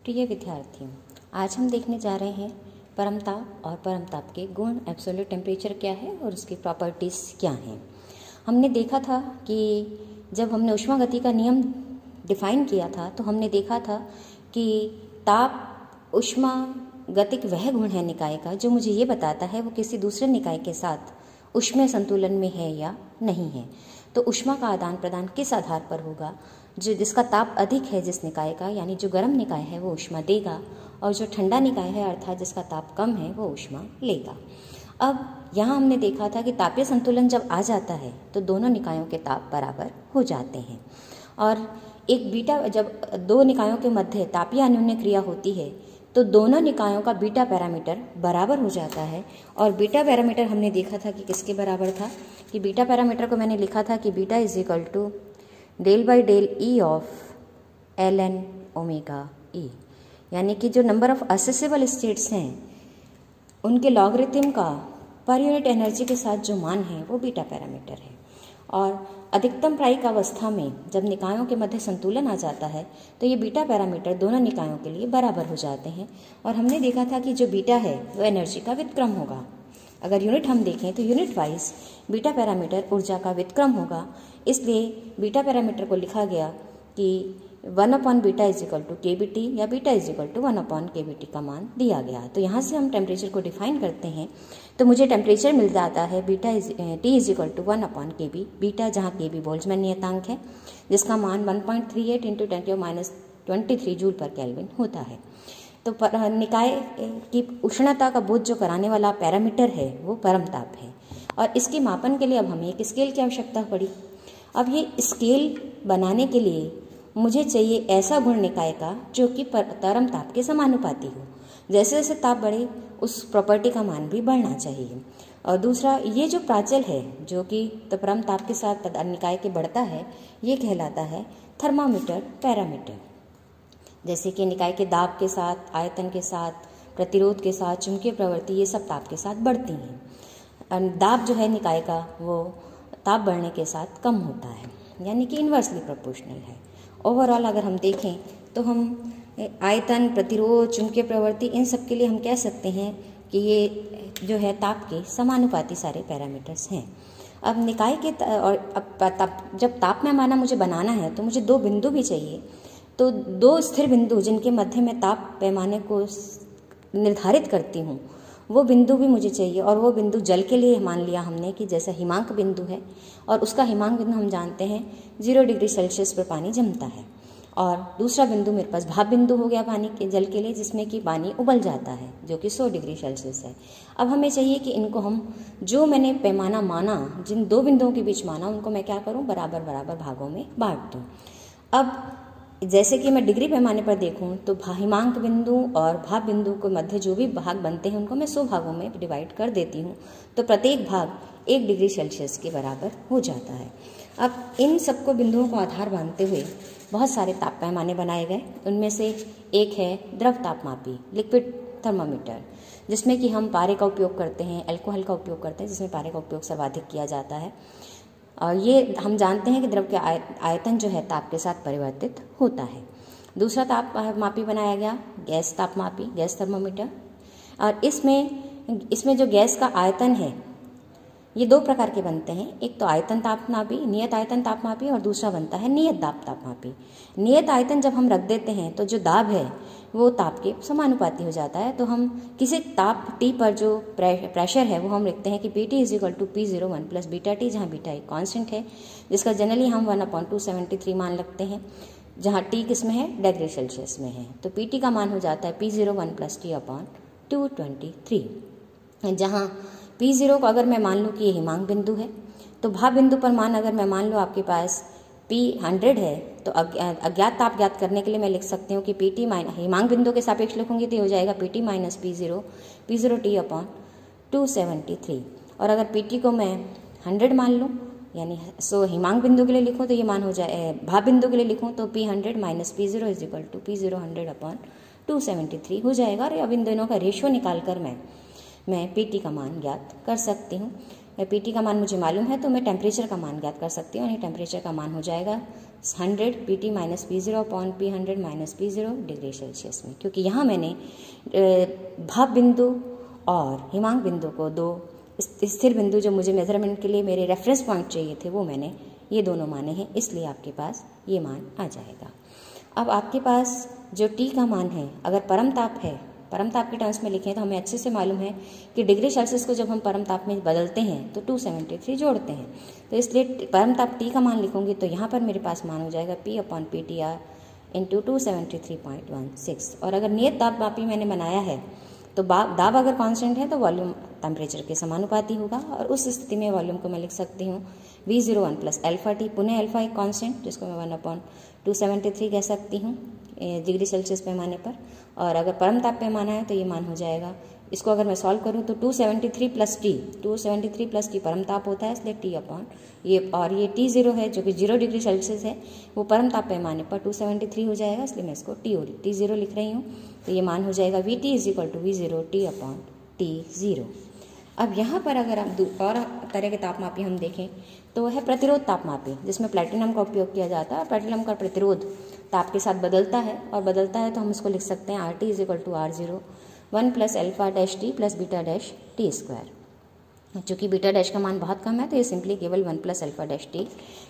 प्रिय विद्यार्थियों, आज हम देखने जा रहे हैं परमताप और परमताप के गुण, एब्सोल्यूट टेम्परेचर क्या है और उसकी प्रॉपर्टीज़ क्या हैं। हमने देखा था कि जब हमने ऊष्मागति का नियम डिफाइन किया था तो हमने देखा था कि ताप ऊष्मागतिक वह गुण है निकाय का जो मुझे ये बताता है वो किसी दूसरे निकाय के साथ ऊष्मीय संतुलन में है या नहीं है। तो ऊष्मा का आदान प्रदान किस आधार पर होगा? जो जिसका ताप अधिक है जिस निकाय का, यानी जो गर्म निकाय है वो ऊष्मा देगा, और जो ठंडा निकाय है अर्थात जिसका ताप कम है वो ऊष्मा लेगा। अब यहाँ हमने देखा था कि तापीय संतुलन जब आ जाता है तो दोनों निकायों के ताप बराबर हो जाते हैं, और एक बीटा जब दो निकायों के मध्य तापीय अन्योन्य क्रिया होती है तो दोनों निकायों का बीटा पैरामीटर बराबर हो जाता है। और बीटा पैरामीटर हमने देखा था कि किसके बराबर था, कि बीटा पैरामीटर को मैंने लिखा था कि beta is equal to del by del E of L N omega E, यानी कि जो नंबर ऑफ असेसिबल स्टेट्स हैं उनके लॉगरिथम का पर यूनिट एनर्जी के साथ जो मान है वो बीटा पैरामीटर है। और अधिकतम प्रायिक अवस्था में जब निकायों के मध्य संतुलन आ जाता है तो ये बीटा पैरामीटर दोनों निकायों के लिए बराबर हो जाते हैं। और हमने देखा था कि जो बीटा है वो एनर्जी का व्युत्क्रम होगा। अगर यूनिट हम देखें तो यूनिट वाइज बीटा पैरामीटर ऊर्जा का व्युत्क्रम होगा, इसलिए बीटा पैरामीटर को लिखा गया कि 1/बीटा इज इक्वल टू KBT या beta is equal to 1/KBT का मान दिया गया। तो यहाँ से हम टेम्परेचर को डिफाइन करते हैं तो मुझे टेम्परेचर मिल जाता है T is equal to 1/KB, beta जहाँ KB बोल्ट्जमैन नियतांक है जिसका मान 1.38 इंटू 10⁻23 जूल पर केल्विन होता है। तो निकाय की उष्णता का बोध जो कराने वाला पैरामीटर है वो परमताप है, और इसके मापन के लिए अब हमें एक स्केल की आवश्यकता पड़ी। अब ये स्केल बनाने के लिए मुझे चाहिए ऐसा गुण निकाय का जो कि परमताप के समानुपाती हो। जैसे जैसे ताप बढ़े उस प्रॉपर्टी का मान भी बढ़ना चाहिए। और दूसरा, ये जो प्राचल है जो कि परमताप के साथ निकाय के बढ़ता है ये कहलाता है थर्मामीटर पैरामीटर। जैसे कि निकाय के दाब के साथ, आयतन के साथ, प्रतिरोध के साथ, चुंबकीय प्रवृत्ति, ये सब ताप के साथ बढ़ती हैं। दाब जो है निकाय का वो ताप बढ़ने के साथ कम होता है, यानी कि इन्वर्सली प्रोपोर्शनल है। ओवरऑल अगर हम देखें तो हम आयतन, प्रतिरोध, चुंबकीय प्रवृत्ति, इन सब के लिए हम कह सकते हैं कि ये जो है ताप के समानुपाती सारे पैरामीटर्स हैं। अब निकाय के और अब जब ताप पैमाना मुझे बनाना है तो मुझे दो बिंदु भी चाहिए। तो दो स्थिर बिंदु जिनके मध्य मैं ताप पैमाने को निर्धारित करती हूँ वो बिंदु भी मुझे चाहिए, और वो बिंदु जल के लिए मान लिया हमने कि जैसा हिमांक बिंदु है, और उसका हिमांक बिंदु हम जानते हैं 0 डिग्री सेल्सियस पर पानी जमता है। और दूसरा बिंदु मेरे पास भाप बिंदु हो गया पानी के जल के लिए जिसमें कि पानी उबल जाता है जो कि 100 डिग्री सेल्सियस है। अब हमें चाहिए कि इनको हम जो मैंने पैमाना माना, जिन दो बिंदुओं के बीच माना, उनको मैं क्या करूँ, बराबर बराबर भागों में बांट दूँ। अब जैसे कि मैं डिग्री पैमाने पर देखूं तो हिमांक बिंदु और भाप बिंदु के मध्य जो भी भाग बनते हैं उनको मैं 100 भागों में डिवाइड कर देती हूं, तो प्रत्येक भाग 1 डिग्री सेल्सियस के बराबर हो जाता है। अब इन सबको बिंदुओं को आधार मानते हुए बहुत सारे ताप पैमाने बनाए गए। उनमें से एक है द्रव तापमापी, लिक्विड थर्मामीटर, जिसमें कि हम पारे का उपयोग करते हैं, अल्कोहल का उपयोग करते हैं, जिसमें पारे का उपयोग सर्वाधिक किया जाता है। और ये हम जानते हैं कि द्रव के आयतन जो है ताप के साथ परिवर्तित होता है। दूसरा तापमापी बनाया गया गैस तापमापी, गैस थर्मोमीटर, और इसमें जो गैस का आयतन है ये दो प्रकार के बनते हैं। एक तो आयतन तापमापी, नियत आयतन तापमापी, और दूसरा बनता है नियत दाब तापमापी। नियत आयतन जब हम रख देते हैं तो जो दाब है वो ताप के समानुपाती हो जाता है। तो हम किसी ताप T पर जो प्रेशर है वो हम लिखते हैं कि PT is equal to P01 plus beta T, जहाँ बीटा एक कांस्टेंट है जिसका जनरली हम 1/273 मान लगते हैं, जहाँ T किस में है, डिग्री सेल्सियस में है। तो PT का मान हो जाता है P01 प्लस T/223, जहाँ P0 को अगर मैं मान लूँ कि ये हिमांक बिंदु है तो भाप बिंदु पर मान अगर मैं मान लूँ आपके पास P100 है तो अज्ञात ताप ज्ञात करने के लिए मैं लिख सकती हूँ कि PT माइनस, हिमांक बिंदु के सापेक्ष लिखूंगी तो हो जाएगा PT माइनस P0 T/273। और अगर PT को मैं 100 मान लूँ, यानी हिमांक बिंदु के लिए लिखूँ तो ये मान हो जाए, भाप बिंदु के लिए लिखूँ तो P100 minus P0 is equal to P0 100/273 हो जाएगा। और अब इन दोनों का रेशियो निकाल कर मैं PT का मान ज्ञात कर सकती हूँ। पीटी का मान मुझे मालूम है तो मैं टेम्परेचर का मान ज्ञात कर सकती हूँ। यानी टेम्परेचर का मान हो जाएगा 100 PT minus P0 upon P100 minus P0 degree Celsius में, क्योंकि यहाँ मैंने भाप बिंदु और हिमांक बिंदु को दो स्थिर बिंदु जो मुझे मेजरमेंट के लिए मेरे रेफरेंस पॉइंट चाहिए थे वो मैंने ये दोनों माने हैं, इसलिए आपके पास ये मान आ जाएगा। अब आपके पास जो T का मान है, अगर परम ताप है, परम ताप के टर्म्स में लिखें तो हमें अच्छे से मालूम है कि डिग्री सेल्सियस को जब हम परम ताप में बदलते हैं तो 273 जोड़ते हैं, तो इसलिए परम ताप T का मान लिखूंगी तो यहाँ पर मेरे पास मान हो जाएगा P अपॉन PTR इंटू 273.16। और अगर नियत दाब मापी मैंने बनाया है तो दाब अगर कांस्टेंट है तो वॉल्यूम टेम्परेचर के समानुपाती होगा, और उस स्थिति में वॉल्यूम को मैं लिख सकती हूँ V01 प्लस अल्फा T, पुनः अल्फा एक कांस्टेंट जिसको मैं 1/273 कह सकती हूँ डिग्री सेल्सियस पैमाने पर। और अगर परम ताप पैमाना है तो ये मान हो जाएगा, इसको अगर मैं सॉल्व करूँ तो 273 प्लस T परम ताप होता है, इसलिए T अपॉन ये, और ये T0 है जो कि 0 डिग्री सेल्सियस है, वो परम ताप पैमाने पर 273 हो जाएगा, इसलिए मैं इसको T0 लिख रही हूँ। तो ये मान हो जाएगा VT is equal to V0 T upon T0। अब यहाँ पर अगर आप और तरह के तापमापी हम देखें तो वह है प्रतिरोध तापमापी, जिसमें प्लैटिनम का उपयोग किया जाता है। प्लैटिनम का प्रतिरोध ताप के साथ बदलता है, और बदलता है तो हम इसको लिख सकते हैं RT is equal to R0 1 plus alpha dash T plus beta dash T square. चूँकि बीटा डैश का मान बहुत कम है तो ये सिंपली केवल 1 प्लस अल्फा डैश T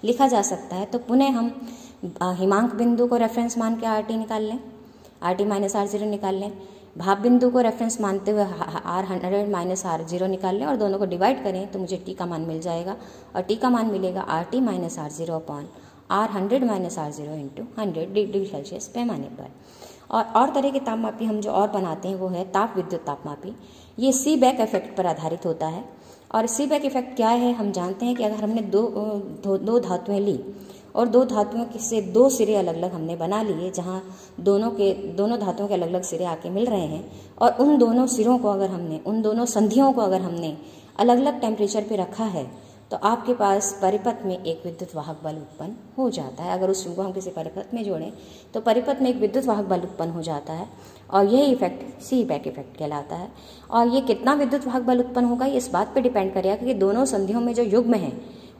लिखा जा सकता है। तो पुनः हम हिमांक बिंदु को रेफरेंस मान के RT निकाल लें, RT माइनस R0 निकाल लें, भाप बिंदु को रेफरेंस मानते हुए R100 माइनस R0 निकाल लें और दोनों को डिवाइड करें तो मुझे T का मान मिल जाएगा, और T का मान मिलेगा RT minus R0 upon R100 minus R0 into 100 degree Celsius पैमाने पर। और तरह के तापमापी हम जो और बनाते हैं वो है ताप विद्युत तापमापी। ये सीबेक इफेक्ट पर आधारित होता है, और सीबेक इफेक्ट क्या है हम जानते हैं कि अगर हमने दो धातुएं ली और दो धातुओं से दो सिरे अलग अलग हमने बना लिए, जहाँ दोनों धातुओं के अलग अलग सिरे आके मिल रहे हैं, और उन दोनों सिरों को अगर हमने, उन दोनों संधियों को अगर हमने अलग अलग टेम्परेचर पे रखा है तो आपके पास परिपथ में एक विद्युत वाहक बल उत्पन्न हो जाता है। अगर उस को हम किसी परिपथ में जोड़ें तो परिपथ में एक विद्युत वाहक बल उत्पन्न हो जाता है, और यही इफेक्ट सीबेक इफेक्ट कहलाता है। और ये कितना विद्युत वाहक बल उत्पन्न होगा ये इस बात पर डिपेंड करेगा कि दोनों संधियों में जो युग्म है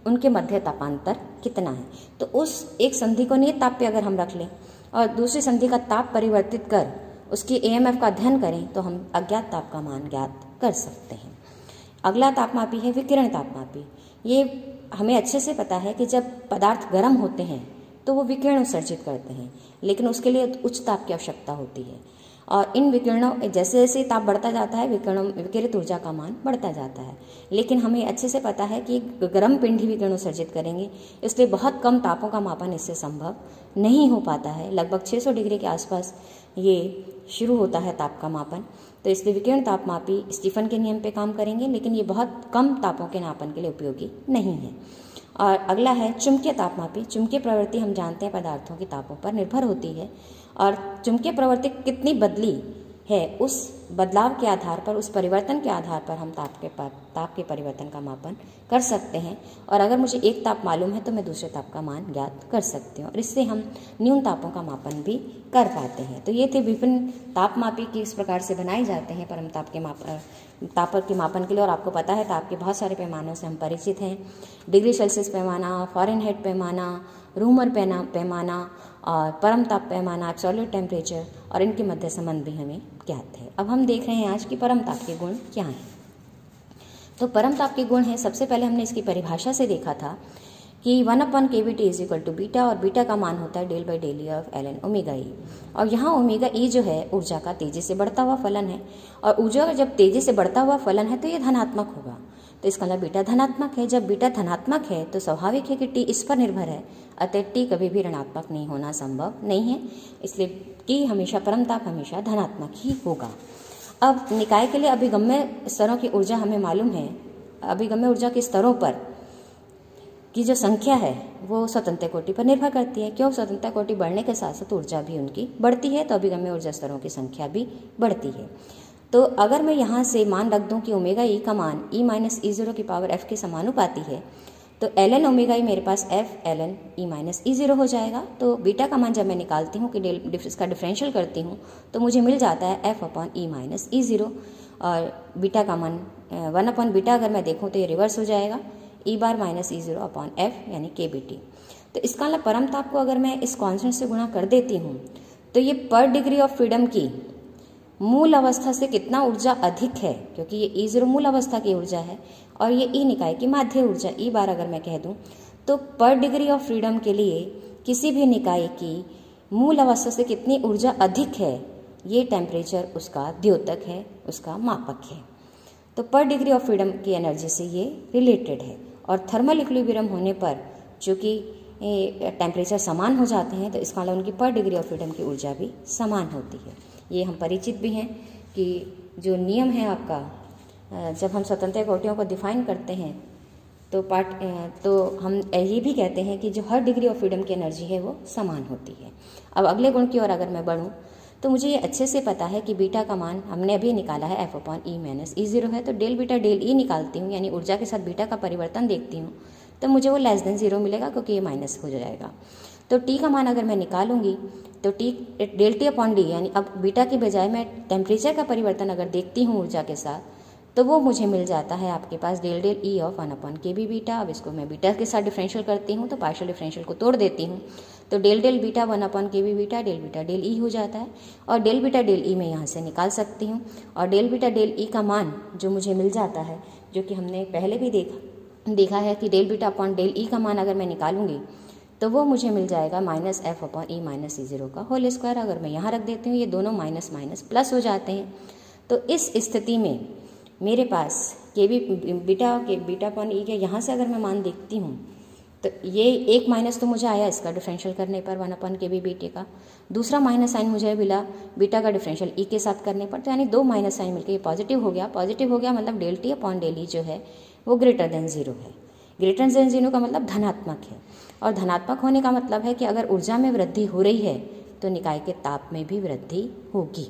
उनके मध्य तापांतर कितना है। तो उस एक संधि को नियत ताप पे अगर हम रख लें और दूसरी संधि का ताप परिवर्तित कर उसकी AMF का अध्ययन करें तो हम अज्ञात ताप का मान ज्ञात कर सकते हैं। अगला तापमापी है विकिरण तापमापी। ये हमें अच्छे से पता है कि जब पदार्थ गर्म होते हैं तो वो विकिरण उत्सर्जित करते हैं, लेकिन उसके लिए उच्च ताप की आवश्यकता होती है, और इन विकिरणों जैसे जैसे ताप बढ़ता जाता है विकिरित ऊर्जा का मान बढ़ता जाता है। लेकिन हमें अच्छे से पता है कि गर्म पिंड ही विकिरण उत्सर्जित करेंगे, इसलिए बहुत कम तापों का मापन इससे संभव नहीं हो पाता है। लगभग 600 डिग्री के आसपास ये शुरू होता है ताप का मापन। तो इसलिए विकिरण तापमापी स्टीफन के नियम पे काम करेंगे, लेकिन ये बहुत कम तापों के नापन के लिए उपयोगी नहीं है। और अगला है चुंबकीय तापमापी। चुंबकीय प्रवृत्ति हम जानते हैं पदार्थों की तापों पर निर्भर होती है, और चुंबकीय प्रवृत्ति कितनी बदली है उस बदलाव के आधार पर, उस परिवर्तन के आधार पर हम ताप के परिवर्तन का मापन कर सकते हैं। और अगर मुझे एक ताप मालूम है तो मैं दूसरे ताप का मान ज्ञात कर सकती हूँ, और इससे हम न्यून तापों का मापन भी कर पाते हैं। तो ये थे विभिन्न तापमापी किस प्रकार से बनाए जाते हैं परम ताप के मापन के लिए। और आपको पता है ताप के बहुत सारे पैमानों से हम परिचित हैं, डिग्री सेल्सियस पैमाना, फ़ारेनहाइट पैमाना, रूमर पैमाना और परम ताप पैमाना, एब्सोल्यूट टेम्परेचर, और इनके मध्य संबंध भी हमें ज्ञात है। अब हम देख रहे हैं आज की परम ताप के गुण क्या हैं। तो परम ताप के गुण हैं, सबसे पहले हमने इसकी परिभाषा से देखा था कि 1/kVT is equal to beta, और बीटा का मान होता है del by del of ln omega E. और यहाँ ओमेगा ई जो है ऊर्जा का तेजी से बढ़ता हुआ फलन है, और ऊर्जा का जब तेजी से बढ़ता हुआ फलन है तो ये धनात्मक होगा, तो इसका मतलब बीटा धनात्मक है। जब बीटा धनात्मक है तो स्वाभाविक है कि टी इस पर निर्भर है, अतः टी कभी भी ऋणात्मक नहीं होना संभव नहीं है, इसलिए टी हमेशा परम ताप हमेशा धनात्मक ही होगा। अब निकाय के लिए अभिगम्य स्तरों की ऊर्जा हमें मालूम है। अभिगम्य ऊर्जा के स्तरों पर की जो संख्या है वो स्वतंत्र कोटि पर निर्भर करती है। क्यों? स्वतंत्र कोटि बढ़ने के साथ साथ ऊर्जा भी उनकी बढ़ती है, तो अभिगम्य ऊर्जा स्तरों की संख्या भी बढ़ती है। तो अगर मैं यहाँ से मान रख दूँ कि ओमेगा ई का मान E माइनस E0 की पावर F के समानुपाती है, तो ln ओमेगा ई मेरे पास f ln e minus E zero हो जाएगा। तो बीटा का मान जब मैं निकालती हूँ कि इसका डिफरेंशियल करती हूँ तो मुझे मिल जाता है f upon E minus E zero, और बीटा का मान 1 अपॉन बीटा अगर मैं देखूँ तो ये रिवर्स हो जाएगा, E bar minus E zero upon F यानी के बी टी। तो इसका मतलब परमताप को अगर मैं इस कॉन्स्टेंट से गुणा कर देती हूँ तो ये पर डिग्री ऑफ फ्रीडम की मूल अवस्था से कितना ऊर्जा अधिक है, क्योंकि ये ई ज़ीरो मूल अवस्था की ऊर्जा है और ये ई निकाय की माध्य ऊर्जा ई बार अगर मैं कह दूँ, तो पर डिग्री ऑफ फ्रीडम के लिए किसी भी निकाय की मूल अवस्था से कितनी ऊर्जा अधिक है, ये टेम्परेचर उसका द्योतक है, उसका मापक है। तो पर डिग्री ऑफ फ्रीडम की एनर्जी से ये रिलेटेड है। और थर्मल इक्विलिब्रियम होने पर चूँकि टेम्परेचर समान हो जाते हैं तो इसका मतलब उनकी पर डिग्री ऑफ फ्रीडम की ऊर्जा भी समान होती है। ये हम परिचित भी हैं कि जो नियम है आपका, जब हम स्वतंत्र कोटियों को डिफाइन करते हैं तो हम ये भी कहते हैं कि जो हर डिग्री ऑफ फ्रीडम की एनर्जी है वो समान होती है। अब अगले गुण की ओर अगर मैं बढ़ूँ तो मुझे ये अच्छे से पता है कि बीटा का मान हमने अभी निकाला है f upon E minus E zero है, तो डेल बीटा डेल ई निकालती हूँ, यानी ऊर्जा के साथ बीटा का परिवर्तन देखती हूँ तो मुझे वो लेस देन ज़ीरो मिलेगा क्योंकि ये माइनस हो जाएगा। तो टी का मान अगर मैं निकालूंगी तो T del T upon D, यानी अब बीटा की बजाय मैं टेम्परेचर का परिवर्तन अगर देखती हूँ ऊर्जा के साथ तो वो मुझे मिल जाता है आपके पास del del E of 1 upon K B beta. अब इसको मैं बीटा के साथ डिफरेंशियल करती हूँ तो पार्शियल डिफरेंशियल को तोड़ देती हूँ, तो del del beta 1 upon K B beta del beta del E हो जाता है, और डेल बीटा डेल ई मैं यहाँ से निकाल सकती हूँ। और डेल बीटा डेल ई का मान जो मुझे मिल जाता है, जो कि हमने पहले भी देखा है कि del beta upon del E का मान अगर मैं निकालूंगी तो वो मुझे मिल जाएगा minus F upon E minus E zero का होल स्क्वायर। अगर मैं यहाँ रख देती हूँ ये दोनों माइनस माइनस प्लस हो जाते हैं। तो इस स्थिति में मेरे पास के बी बीटा अपॉन ई के यहाँ से अगर मैं मान देखती हूँ तो ये एक माइनस तो मुझे आया इसका डिफरेंशियल करने पर 1 अपॉन के बी बीटे का, दूसरा माइनस साइन मुझे मिला बीटा का डिफरेंशियल ई के साथ करने पर, तो यानी दो माइनस साइन मिलकर ये पॉजिटिव हो गया। पॉजिटिव हो गया मतलब del T upon del E जो है वो ग्रेटर देन ज़ीरो है। ग्रेटर देन ज़ीरो का मतलब धनात्मक है, और धनात्मक होने का मतलब है कि अगर ऊर्जा में वृद्धि हो रही है तो निकाय के ताप में भी वृद्धि होगी।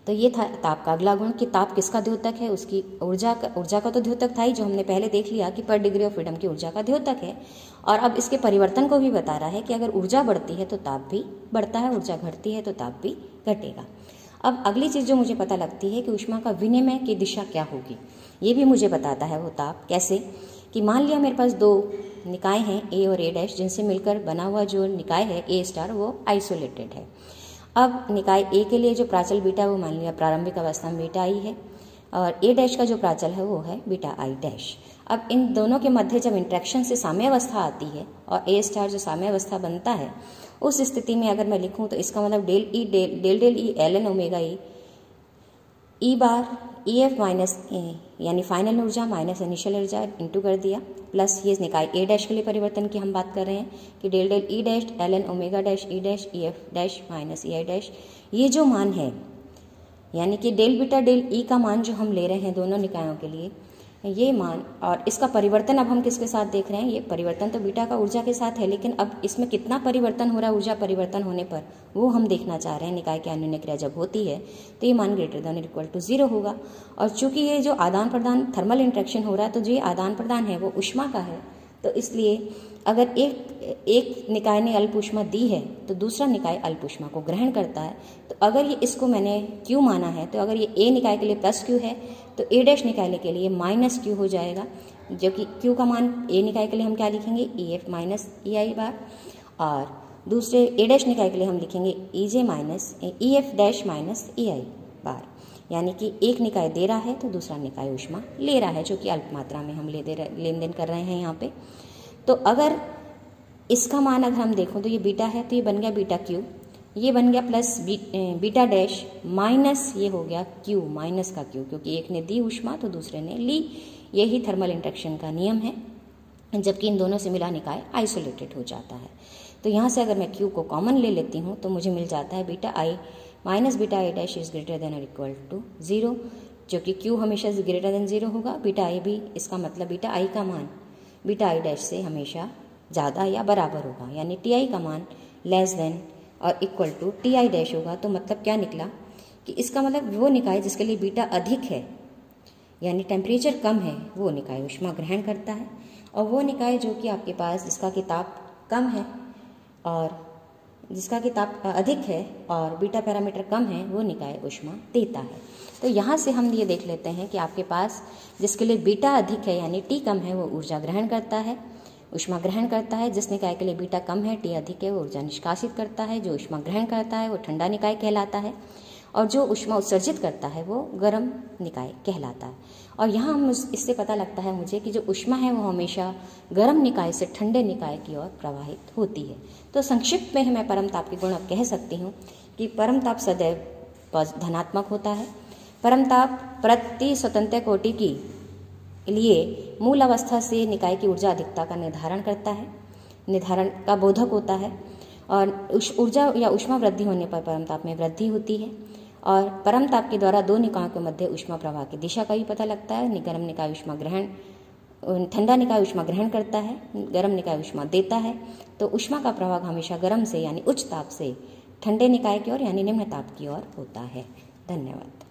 तो ये था ताप का अगला गुण कि ताप किसका द्योतक है, उसकी ऊर्जा का तो द्योतक था ही, जो हमने पहले देख लिया कि पर डिग्री ऑफ फ्रीडम की ऊर्जा का द्योतक है। और अब इसके परिवर्तन को भी बता रहा है कि अगर ऊर्जा बढ़ती है तो ताप भी बढ़ता है, ऊर्जा घटती है तो ताप भी घटेगा। अब अगली चीज़ जो मुझे पता लगती है कि ऊष्मा का विनिमय की दिशा क्या होगी, ये भी मुझे बताता है वो ताप। कैसे कि मान लिया मेरे पास दो निकाय हैं ए और ए डैश, जिनसे मिलकर बना हुआ जो निकाय है ए स्टार वो आइसोलेटेड है। अब निकाय ए के लिए जो प्राचल बीटा वो मान लिया प्रारंभिक अवस्था में बीटा आई है, और ए डैश का जो प्राचल है वो है बीटा आई डैश। अब इन दोनों के मध्य जब इंट्रैक्शन से साम्य अवस्था आती है और ए स्टार जो साम्य अवस्था बनता है, उस स्थिति में अगर मैं लिखूं तो इसका मतलब del del E L N omega E bar E F minus यानी फाइनल ऊर्जा माइनस इनिशियल ऊर्जा इंटू कर दिया, प्लस ये निकाय ए डैश के लिए परिवर्तन की हम बात कर रहे हैं कि del del E dash L N omega dash E dash E F dash minus E I dash. ये जो मान है यानी कि डेल बीटा डेल ई का मान जो हम ले रहे हैं दोनों निकायों के लिए, ये मान और इसका परिवर्तन अब हम किसके साथ देख रहे हैं, ये परिवर्तन तो बीटा का ऊर्जा के साथ है, लेकिन अब इसमें कितना परिवर्तन हो रहा है ऊर्जा परिवर्तन होने पर वो हम देखना चाह रहे हैं। निकाय की अन्योन्य क्रिया जब होती है तो ये मान ग्रेटर देन और इक्वल टू 0 होगा। और चूंकि ये जो आदान प्रदान थर्मल इंट्रैक्शन हो रहा है तो जो ये आदान प्रदान है वो ऊष्मा का है, तो इसलिए अगर एक निकाय ने अल्प ऊष्मा दी है तो दूसरा निकाय अल्प ऊष्मा को ग्रहण करता है। तो अगर ये इसको मैंने क्यू माना है तो अगर ये ए निकाय के लिए प्लस क्यू है तो ए डैश निकाय के लिए माइनस क्यू हो जाएगा, जो कि क्यू का मान ए निकाय के लिए हम क्या लिखेंगे ई एफ माइनस ई आई बार, और दूसरे ए डैश निकाय के लिए हम लिखेंगे E J minus E F dash minus E I bar. यानी कि एक निकाय दे रहा है तो दूसरा निकाय ऊष्मा ले रहा है, जो कि अल्प मात्रा में हम लेन देन कर रहे हैं यहाँ पे। तो अगर इसका मान अगर हम देखो तो ये बीटा है तो ये बन गया बीटा क्यू, ये बन गया प्लस बीटा डैश माइनस ये हो गया क्यू माइनस का क्यू, क्योंकि एक ने दी ऊष्मा तो दूसरे ने ली। यही थर्मल इंट्रैक्शन का नियम है, जबकि इन दोनों से मिला निकाय आइसोलेटेड हो जाता है। तो यहाँ से अगर मैं क्यू को कॉमन ले लेती हूँ तो मुझे मिल जाता है beta I minus beta I dash is greater than और इक्वल टू 0, जो कि क्यू हमेशा ग्रेटर देन 0 होगा। बीटा आई भी, इसका मतलब बीटा आई का मान बीटा आई डैश से हमेशा ज़्यादा या बराबर होगा, यानी टी आई का मान लेस देन और equal to T I dash होगा। तो मतलब क्या निकला कि इसका मतलब वो निकाय जिसके लिए बीटा अधिक है यानी टेम्परेचर कम है वो निकाय ऊष्मा ग्रहण करता है, और वो निकाय जो कि आपके पास जिसका कि ताप कम है और जिसका कि ताप अधिक है और बीटा पैरामीटर कम है, वो निकाय ऊष्मा देता है। तो यहाँ से हम ये देख लेते हैं कि आपके पास जिसके लिए बीटा अधिक है यानी टी कम है वो ऊर्जा ग्रहण करता है, ऊष्मा ग्रहण करता है। जिस निकाय के लिए बीटा कम है, टी अधिक है, वो ऊर्जा निष्कासित करता है। जो ऊष्मा ग्रहण करता है वो ठंडा निकाय कहलाता है और जो ऊष्मा उत्सर्जित करता है वो गर्म निकाय कहलाता है। और यहाँ हम इससे पता लगता है मुझे कि जो ऊष्मा है वो हमेशा गर्म निकाय से ठंडे निकाय की ओर प्रवाहित होती है। तो संक्षिप्त में मैं परम ताप के गुण अब कह सकती हूँ कि परम ताप सदैव धनात्मक होता है। परम ताप प्रति स्वतंत्र कोटि की लिए मूल अवस्था से निकाय की ऊर्जा अधिकता का निर्धारण करता है, निर्धारण का बोधक होता है। और ऊर्जा या ऊष्मा वृद्धि होने पर परम ताप में वृद्धि होती है। और परम ताप के द्वारा दो निकायों के मध्य ऊष्मा प्रवाह की दिशा का भी पता लगता है। गर्म निकाय ऊष्मा ग्रहण, ठंडा निकाय ऊष्मा ग्रहण करता है, गर्म निकाय ऊष्मा देता है। तो ऊष्मा का प्रवाह हमेशा गर्म से यानी उच्च ताप से ठंडे निकाय की ओर यानी निम्न ताप की ओर होता है। धन्यवाद।